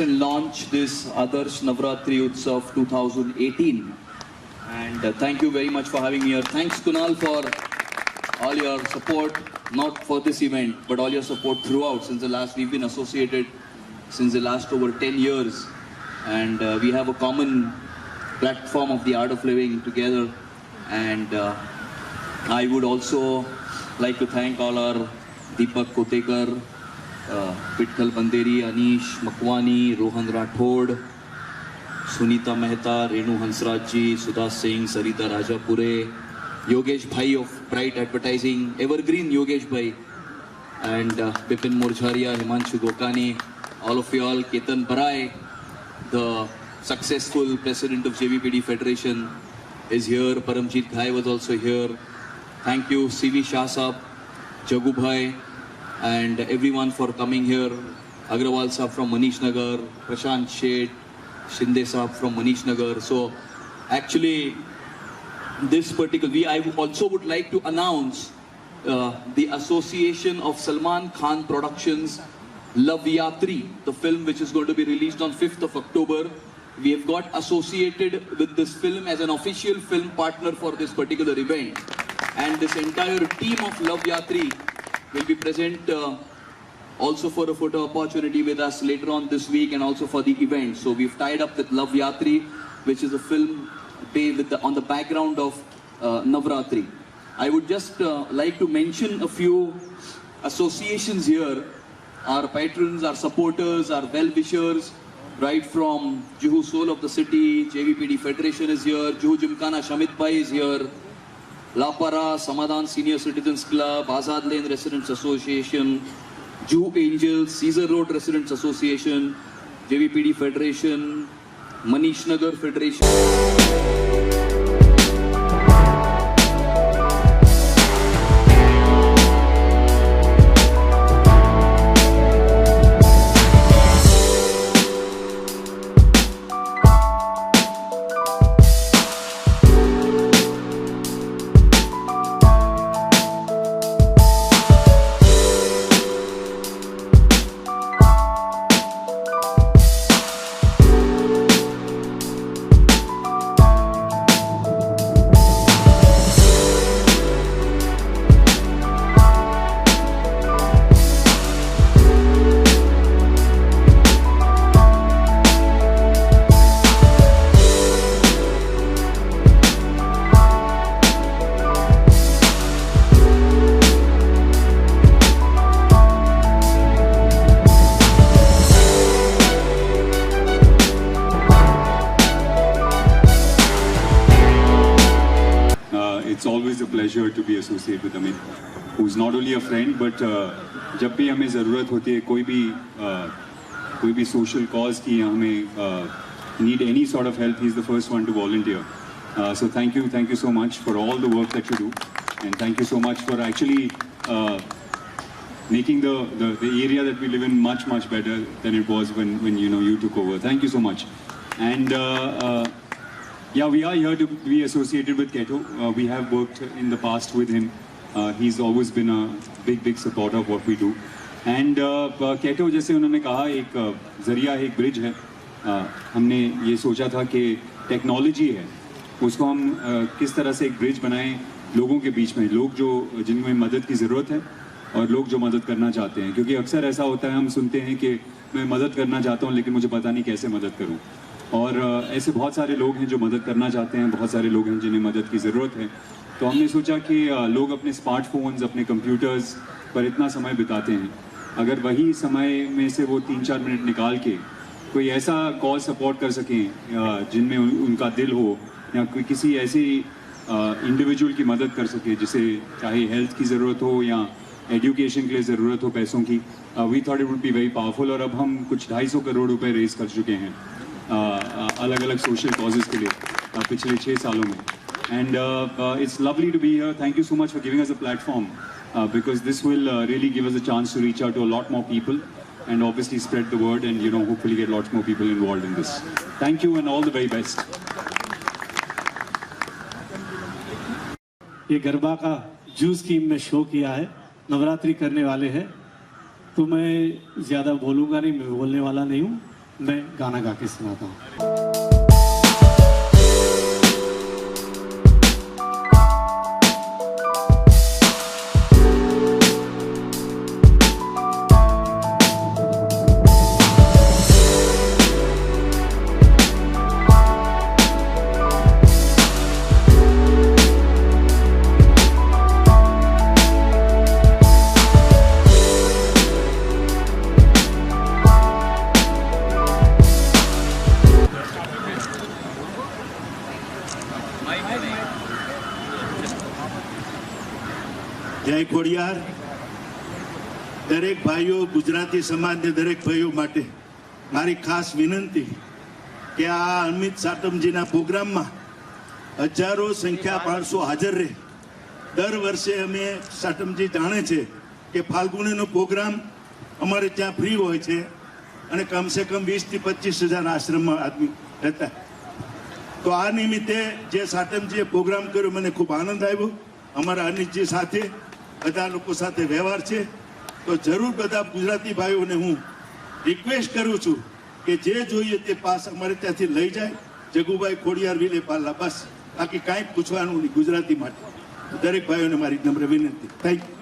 and launch this Adarsh Navratri Utsav 2018. And thank you very much for having me here. Thanks Kunal for all your support, not for this event, but all your support throughout we've been associated since the last over 10 years. And we have a common platform of the art of living together. And I would also like to thank all our Deepak Kotekar, Vitthal Banderi, Anish Makwani, Rohan Rathod, Sunita Mehta, Renu Hansraj, Sudha Singh, Sarita Rajapure, Yogesh Bhai of Bright Advertising, Evergreen Yogesh Bhai, and Bipin Morjharia, Himanshu Gokani, all of you all, Ketan Barai, the successful president of JVPD Federation is here, Paramjit Ghai was also here. Thank you CV Shah Sahab, Jagu Bhai, and everyone for coming here. Agrawal Sahab from Manish Nagar, Prashant Sheth, Shinde Sahab from Manish Nagar. So actually this particular, I also would like to announce the association of Salman Khan Productions Love Yatri, the film which is going to be released on 5th of October. We have got associated with this film as an official film partner for this particular event. And this entire team of Love Yatri will be present also for a photo opportunity with us later on this week and also for the event. So we've tied up with Love Yatri, which is a film on the background of Navratri. I would just like to mention a few associations here. Our patrons, our supporters, our well-wishers, right from Juhu Soul of the City, JVPD Federation is here, Juhu Gymkhana Shamit Bhai is here, Lapara, Samadhan Senior Citizens Club, Azad Lane Residents Association, Juhu Angels, Caesar Road Residents Association, JVPD Federation, Manish Nagar Federation. It's always a pleasure to be associated with Amit, who's not only a friend, but जब भी हमें ज़रूरत होती है कोई भी social cause की हमें need any sort of help, he's the first one to volunteer. So thank you so much for all the work that you do, and thank you so much for actually making the area that we live in much better than it was when you took over. Thank you so much. And yeah, we are here to be associated with Keto. We have worked in the past with him. He's always been a big supporter of what we do. And Keto, जैसे उन्होंने कहा, एक ज़रिया है, एक bridge है. हमने ये सोचा था कि टेक्नोलॉजी है, उसको हम किस तरह से एक ब्रिज बनाएं लोगों के बीच में, लोग जो जिनमें मदद की ज़रूरत है और लोग जो मदद करना चाहते हैं. क्योंकि अक्सर ऐसा होता है, हम सुनते हैं कि मैं मदद करना चाहता हूँ लेकिन मुझे पता नहीं कैसे मदद करूँ. और ऐसे बहुत सारे लोग हैं जो मदद करना चाहते हैं, बहुत सारे लोग हैं जिन्हें मदद की ज़रूरत है. तो हमने सोचा कि लोग अपने स्मार्टफोन्स, अपने कंप्यूटर्स पर इतना समय बिताते हैं, अगर वही समय में से वो 3-4 मिनट निकाल के कोई ऐसा कॉल सपोर्ट कर सकें जिनमें उनका दिल हो, या कोई किसी ऐसी इंडिविजुअल की मदद कर सके जिसे चाहे हेल्थ की ज़रूरत हो या एजुकेशन के लिए ज़रूरत हो पैसों की. We thought it would be very powerful. और अब हम कुछ 250 करोड़ रुपए रेज कर चुके हैं अलग अलग सोशल कॉजेज़ के लिए पिछले 6 सालों में. And it's lovely to be here. Thank you so much for giving us a platform, because this will really give us a chance to reach out to a lot more people and obviously spread the word and hopefully get lots more people involved in this. Thank you and all the very best. ये गरबा का juice की में show किया है, नवरात्रि करने वाले हैं, तो मैं ज़्यादा बोलूँगा नहीं, मैं बोलने वाला नहीं हूँ. मैं गाना गा के सुनाता हूँ। જય ખોડિયાર. દરેક ભાઈઓ, ગુજરાતી સમાજને દરેક ભાઈઓ માટે મારી ખાસ વિનંતી કે આ અમિત સાટમજીના પ્રોગ્રામમાં હજારો સંખ્યા માણસો હાજર રહે. દર વર્ષે અમે સાટમજી જાણે છે કે ફાલ્ગુનીનો પ્રોગ્રામ અમારે ત્યાં ફ્રી હોય છે અને કમસે કમ 20 થી 25,000 આશ્રમમાં આદમી રહેતા. તો આ નિમિત્તે જે સાટમજીએ પ્રોગ્રામ કર્યો મને ખૂબ આનંદ આવ્યો. અમારા અનિતજી સાથે બધા લોકો સાથે વ્યવહાર છે. તો જરૂર બધા ગુજરાતી ભાઈઓને હું રિક્વેસ્ટ કરું છું કે જે જોઈએ તે પાસ અમારે ત્યાંથી લઈ જાય. જગુભાઈ ખોડિયાર વિલે પાલ્લા, બસ. બાકી કાંઈ પૂછવાનું નહીં ગુજરાતી માટે. દરેક ભાઈઓને મારી નમ્ર વિનંતી. Thank you.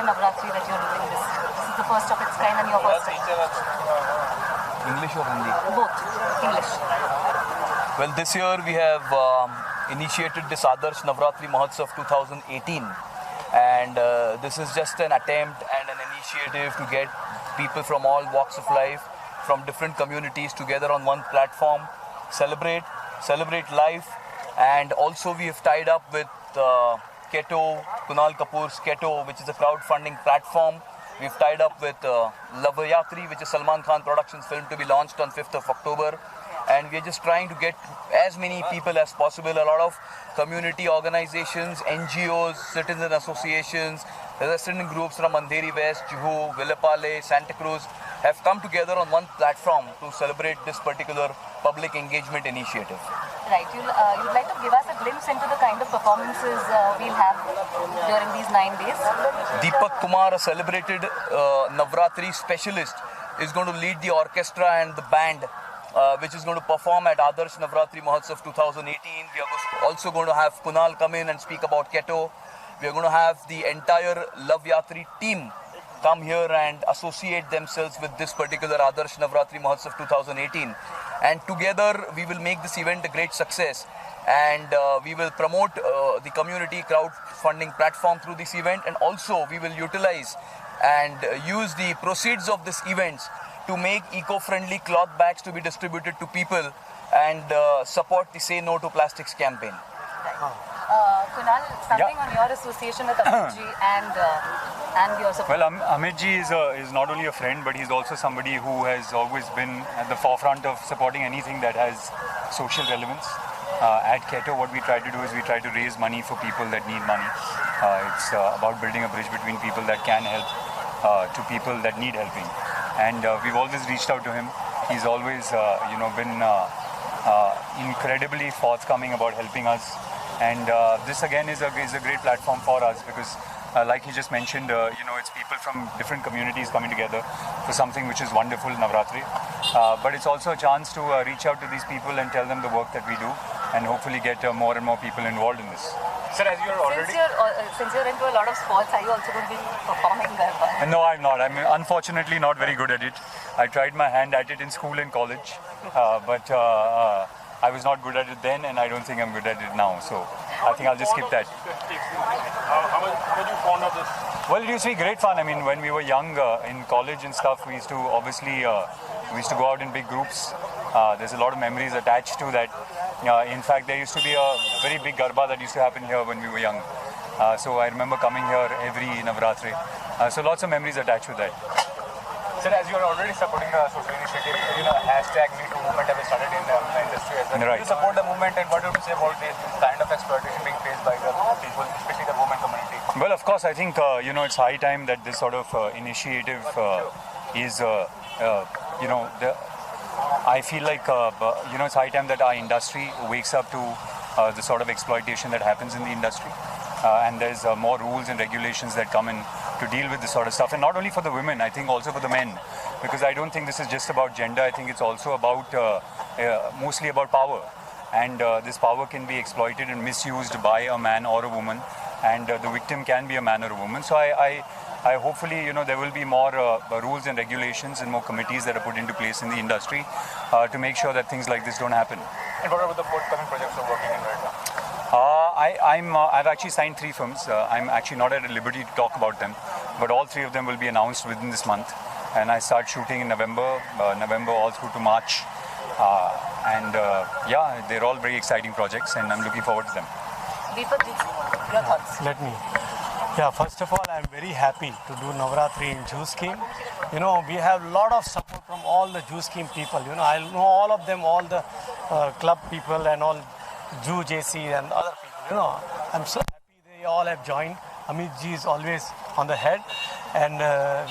Navratri that you're doing this. This is the first of its kind and your first time. English or Hindi? Both. English. Well, this year we have initiated this Adarsh Navratri Mahotsav 2018, and this is just an attempt and an initiative to get people from all walks of life, from different communities together on one platform, celebrate life, and also we have tied up with Keto, Kunal Kapoor's Keto, which is a crowdfunding platform. We've tied up with Lavayatri, which is Salman Khan Productions film to be launched on 5th of October. And we're just trying to get as many people as possible. A lot of community organizations, NGOs, citizen associations, resident groups from Andheri West, Juhu, Villepale, Santa Cruz have come together on one platform to celebrate this particular public engagement initiative. Right. You'd like to give us a glimpse into the kind of performances we'll have during these 9 days? Deepak Kumar, a celebrated Navratri specialist, is going to lead the orchestra and the band, which is going to perform at Adarsh Navratri Mahotsav 2018. We are also going to have Kunal come in and speak about Keto. We are going to have the entire Lavayatri team come here and associate themselves with this particular Adarsh Navratri Mahotsav 2018. And together we will make this event a great success. And we will promote the community crowdfunding platform through this event. And also we will utilize and use the proceeds of this events to make eco-friendly cloth bags to be distributed to people and support the Say No to Plastics campaign. Right. Kunal, something on your association with Amit ji and your support. Well, Amit ji is not only a friend, but he's also somebody who has always been at the forefront of supporting anything that has social relevance. At Keto, what we try to do is we try to raise money for people that need money. It's about building a bridge between people that can help to people that need helping. And we've always reached out to him. He's always, been incredibly forthcoming about helping us. And this again is a great platform for us because, like he just mentioned, it's people from different communities coming together for something which is wonderful, Navratri. But it's also a chance to reach out to these people and tell them the work that we do, and hopefully get more and more people involved in this. Sir, as you're already... Since you're into a lot of sports, are you also going to be performing Garba? No, I'm not. I'm unfortunately not very good at it. I tried my hand at it in school and college, but I was not good at it then, and I don't think I'm good at it now. So I think I'll just skip that. How much you fond of this? Well, it used to be great fun. I mean, when we were young in college and stuff, we used to obviously go out in big groups. There's a lot of memories attached to that. In fact, there used to be a very big Garba that used to happen here when we were young. So I remember coming here every Navratri. So lots of memories attached with that. Sir, as you are already supporting the social initiative, hashtag #MeToo movement have started in the industry as well. Right. Do you support the movement, and what do you say about this kind of exploitation being faced by the people, especially the women community? Well, of course, I think, it's high time that this sort of initiative is, I feel like, it's high time that our industry wakes up to the sort of exploitation that happens in the industry. And there's more rules and regulations that come in to deal with this sort of stuff. And not only for the women, I think also for the men. Because I don't think this is just about gender. I think it's also about, mostly about power. And this power can be exploited and misused by a man or a woman. And the victim can be a man or a woman. So I hopefully, there will be more rules and regulations and more committees that are put into place in the industry to make sure that things like this don't happen. And what about the forthcoming projects you're working in right now? I've actually signed 3 films. I'm actually not at liberty to talk about them, but all 3 of them will be announced within this month. And I start shooting in November all through to March. They're all very exciting projects, and I'm looking forward to them. Deepak ji, your thoughts? Let me. Yeah, first of all, I'm very happy to do Navratri in Jew Scheme. We have a lot of support from all the Jew Scheme people. I know all of them, all the club people and all Jew JC and other people. I'm so happy they all have joined. Amit ji is always on the head, and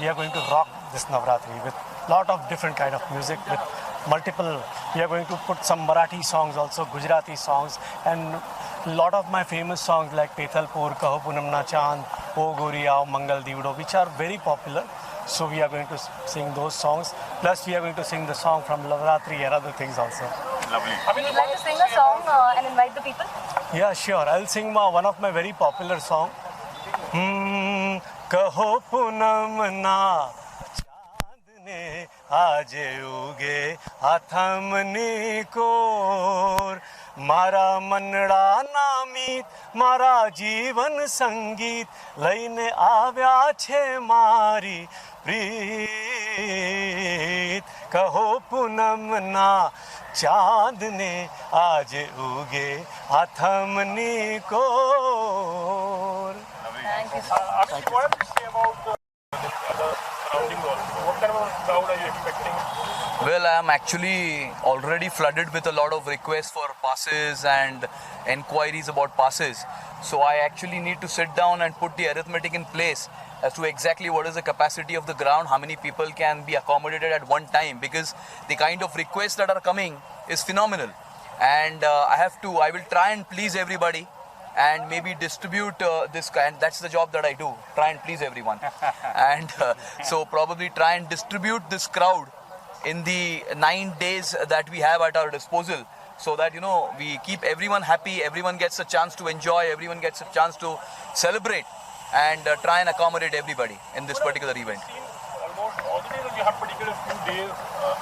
we are going to rock this Navratri with a lot of different kind of music, with multiple. We are going to put some Marathi songs also, Gujarati songs, and a lot of my famous songs like Pethalpur, Kaho Punam Na Chand, O Gori Aao, Mangal Divdo, which are very popular. So we are going to sing those songs. Plus we are going to sing the song from Navratri and other things also. Lovely. Would you like to sing a song and invite the people? Yeah, sure. I'll sing one of my very popular song. Kaho Punam Na Chand ne aaj uge athamne kor મારા મનડા નામીત મારા જીવન સંગીત લઈને આવ્યા છે મારી પ્રીત કહો પૂનમના ચાંદને આજ ઉગે આથમની core. Thank you. What do you say about the surroundings also? What kind of a crowd are you expecting? Well, I am actually already flooded with a lot of requests for passes and enquiries about passes. So I actually need to sit down and put the arithmetic in place as to exactly what is the capacity of the ground, how many people can be accommodated at one time, because the kind of requests that are coming is phenomenal. And I will try and please everybody and maybe distribute this, and that's the job that I do, try and please everyone. And so probably try and distribute this crowd in the 9 days that we have at our disposal, so that we keep everyone happy, everyone gets a chance to enjoy, everyone gets a chance to celebrate, and try and accommodate everybody in this particular event. Almost all the days, you have particular few days.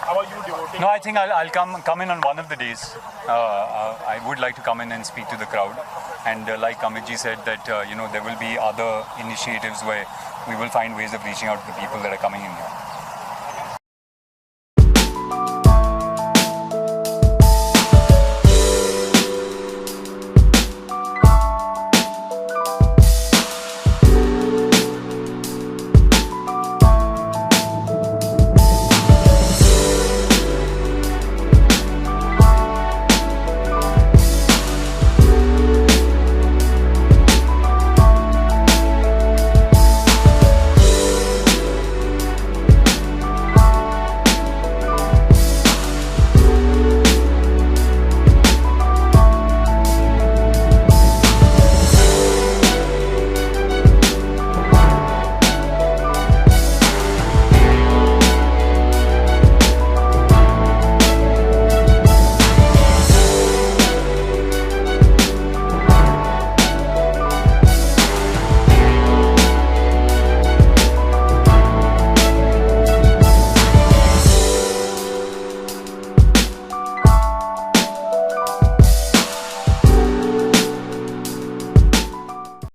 How are you devoting? No, I think I'll come in on one of the days. I would like to come in and speak to the crowd, and like Amitji said, that there will be other initiatives where we will find ways of reaching out to the people that are coming in here.